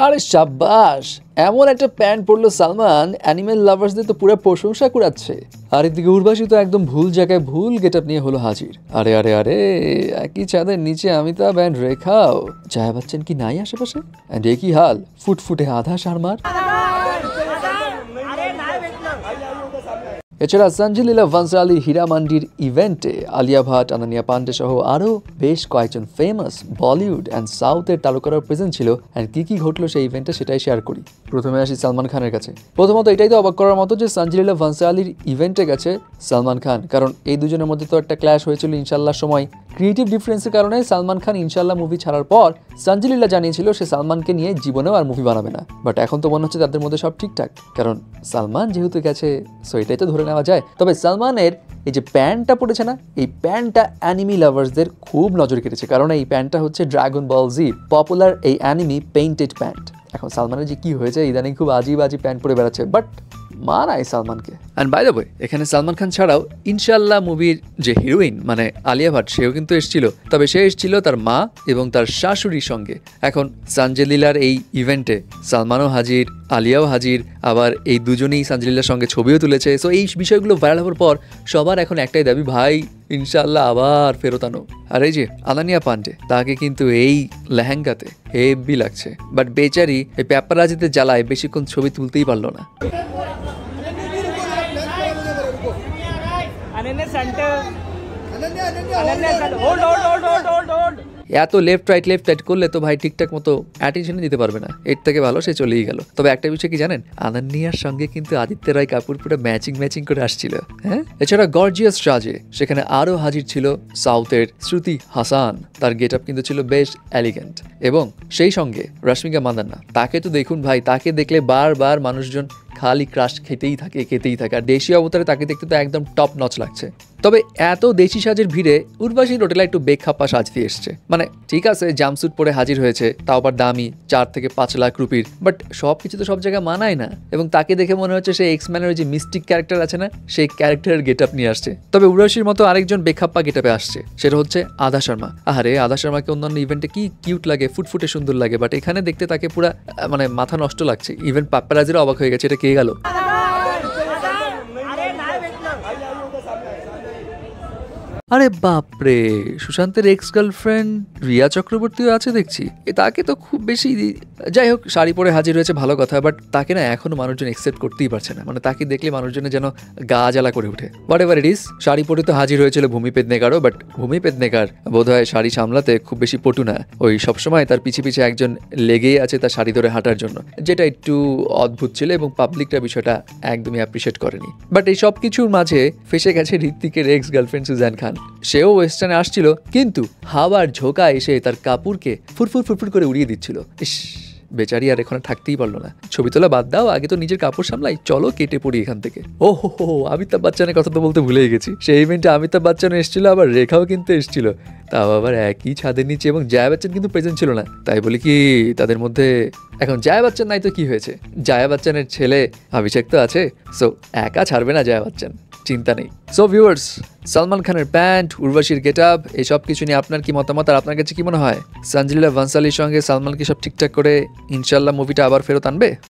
আরে সাব্বাস, এমন একটা প্যান্ট পরলো সালমান, অ্যানিমেল লাভার্সদের তো পুরো প্রশংসা কুড়াচ্ছে। আর এদিকে উর্বশী তো একদম ভুল জায়গায় ভুল গেট আপ নিয়ে হলো হাজির। আরে আরে আরে, একই ছাদের নিচে অমিতাভ অ্যান্ড রেখাও। জয়া বচ্চন কি নাই আশেপাশে? অ্যান্ড একই হাল, ফুটফুটে আধা শারমার। এছাড়া সঞ্জয় লীলা ভান্সালী হীরা মান্ডির ইভেন্টে আলিয়া ভাট, আনানিয়া পান্ডে সহ আরও বেশ কয়েকজন ফেমাস বলিউড অ্যান্ড সাউথের তারকারা প্রেজেন্ট ছিল। অ্যান্ড কী ঘটলো সেই ইভেন্টে সেটাই শেয়ার করি। প্রথমে আসি সালমান খানের কাছে। প্রথমত এটাই তো অবাক করার মতো যে সঞ্জয় লীলা ভান্সালীর ইভেন্টে গেছে সালমান খান, কারণ এই দুজনের মধ্যে তো একটা ক্ল্যাশ হয়েছিল ইনশাল্লাহ সময়। ক্রিয়েটিভ ডিফারেন্সের কারণে সালমান খান ইনশাল্লাহ মুভি ছাড়ার পর সঞ্জয় লীলা জানিয়েছিল সে সালমানকে নিয়ে জীবনেও আর মুভি বানাবে না। বাট এখন তো মনে হচ্ছে তাদের মধ্যে সব ঠিকঠাক, কারণ সালমান যেহেতু গেছে সো এটাই তো ধরে নেওয়া যায়। তবে সালমানের এই যে প্যান্টটা পড়েছে না, এই প্যান্টটা অ্যানিমি লাভার্সদের খুব নজর কেটেছে, কারণ এই প্যান্টটা হচ্ছে ড্রাগন বল জি পপুলার এই অ্যানিমি পেইন্টেড প্যান্ট। এখন সালমানের যে কি হয়েছে, ইদানিং খুব আজিব প্যান্ট পরে বেড়াচ্ছে, বাট মানায় সালমানকে। অ্যান্ড বাই দ্য ওয়ে, এখানে সালমান খান ছাড়াও ইনশাল্লাহ মুভির যে হিরোইন মানে আলিয়া ভাট, সেও কিন্তু এসেছিল। তবে সে এসেছিল তার মা এবং তার শাশুড়ির সঙ্গে। এখন সঞ্জয় লীলার এই ইভেন্টে সালমানও হাজির, আলিয়াও হাজির, আবার এই দুজনেই সঞ্জয় লীলার সঙ্গে ছবিও তুলেছে। সো এই বিষয়গুলো ভাইরাল হওয়ার পর সবার এখন একটাই দাবি, ভাই ইনশাল্লাহ আবার ফেরত আনো। আর এই যে আনানিয়া পান্ডে, তাকে কিন্তু এই লেহেঙ্গাতে হেভি লাগছে, বাট বেচারি এই প্যাপারাজিতে জ্বালায় বেশিক্ষণ ছবি তুলতেই পারলো না। এত লেফট রাইট করলে তো ভাই ঠিকঠাক মতো অ্যাটেনশন দিতে পারবে না। এর থেকে ভালো সে চলেই গেল। তবে একটা বিষয় কি জানেন, আনান্নিয়ার সঙ্গে কিন্তু আদিত্য রায় কাপুর পুরো ম্যাচিং করে আসছিল। হ্যাঁ, এছাড়া গর্জিয়াস রাজে সেখানে আরও হাজির ছিল সাউথের শ্রুতি হাসান। তার গেট আপ কিন্তু ছিল বেশ এলিগেন্ট। এবং সেই সঙ্গে রশ্মিকা মান্দানা, তাকে তো দেখুন ভাই, তাকে দেখলে বারবার মানুষজন খালি ক্রাশ খেতেই থাকে। আর দেশি অবতারে তাকে দেখতে তো একদম টপ নচ লাগছে। তবে এত দেশি সাজের ভিড়ে উর্বশী রোটেলা একটু বেখাপ্পা সাজ দিয়ে এসছে। মানে ঠিক আছে, জাম্পস্যুট পরে হাজির হয়েছে, তাও আবার দামি 4 থেকে 5 লাখ রুপির, বাট সব কিছু তো সব জায়গায় মানায় না। এবং তাকে দেখে মনে হচ্ছে সে এক্সম্যানের যে মিস্টিক ক্যারেক্টার আছে না, সেই ক্যারেক্টারের গেট আপ নিয়ে আসছে। তবে উর্বশীর মতো আরেকজন বেখাপ্পা গেট আপে আসছে, সেটা হচ্ছে আদা শর্মা। আরে আদা শর্মাকে অন্যান্য ইভেন্টে কি কিউট লাগে, ফুটফুটে সুন্দর লাগে, বাট এখানে দেখতে তাকে পুরা মানে মাথা নষ্ট লাগছে। ইভেন পাপ্পারাজিরা অবাক হয়ে গেছে, এটা কে গেল? আরে বাপরে, সুশান্তের এক্স গার্লফ্রেন্ড রিয়া চক্রবর্তীও আছে দেখছি। তাকে তো খুব বেশি, যাই হোক, শাড়ি পরে হাজির হয়েছে ভালো কথা, বাট তাকে না এখনো মানুষজন একসেপ্ট করতেই পারছে না। মানে তাকে দেখলে মানুষজনের যেন গা জ্বালা করে উঠে। What ever it is, sari পরে তো হাজির হয়েছিল ভূমি পেদনেকারও, বাট ভূমি পেদনেকার বোধহয় শাড়ি সামলাতে খুব বেশি পটু না। ওই সবসময় তার পিছে একজন লেগেই আছে তার শাড়ি ধরে হাঁটার জন্য, যেটা একটু অদ্ভুত ছিল এবং পাবলিকটা বিষয়টা একদমই অ্যাপ্রিসিয়েট করেনি। বাট এই সব কিছুর মাঝে ফেসে গেছে ঋত্বিকের এক্স গার্লফ্রেন্ড সুজান খান। সেও ওয়েস্টার্নে আসছিল, কিন্তু হাওয়ার ঝোঁকা এসে তার কাপুরকে ফুরফুর করে উড়িয়ে দিচ্ছিল। ইস, বেচারি আর এখানে থাকতেই পারলো না। ছবি তোলা বাদ দাও, আগে তো নিজের কাপড় সামলাই, চলো কেটে পড়ি এখান থেকে। ও হো, অমিতাভ বচ্চনের কথা তো বলতে ভুলেই গেছি। সেই ইভেন্টে অমিতাভ বচ্চন এসেছিল, আবার রেখাও কিন্তু এসেছিল, তাও আবার একই ছাদের নিচে। এবং জয়া বচ্চন কিন্তু প্রেজেন্ট ছিল না। তাই বলি কি তাদের মধ্যে এখন জয়া বচ্চন নাই তো কি হয়েছে, জয়া বচ্চনের ছেলে অভিষেক তো আছে। সো একা ছাড়বে না জয়া বচ্চন, চিন্তা নেই। সো ভিউয়ার্স, সালমান খানের প্যান্ট, উর্বশীর গেট আপ, এসব কিছু নিয়ে আপনার কি মতামত? আর আপনার কাছে কি মনে হয় সঞ্জয় লীলা ভান্সালীর সঙ্গে সালমান কি সব ঠিকঠাক করে ইনশাল্লাহ মুভিটা আবার ফেরত আনবে?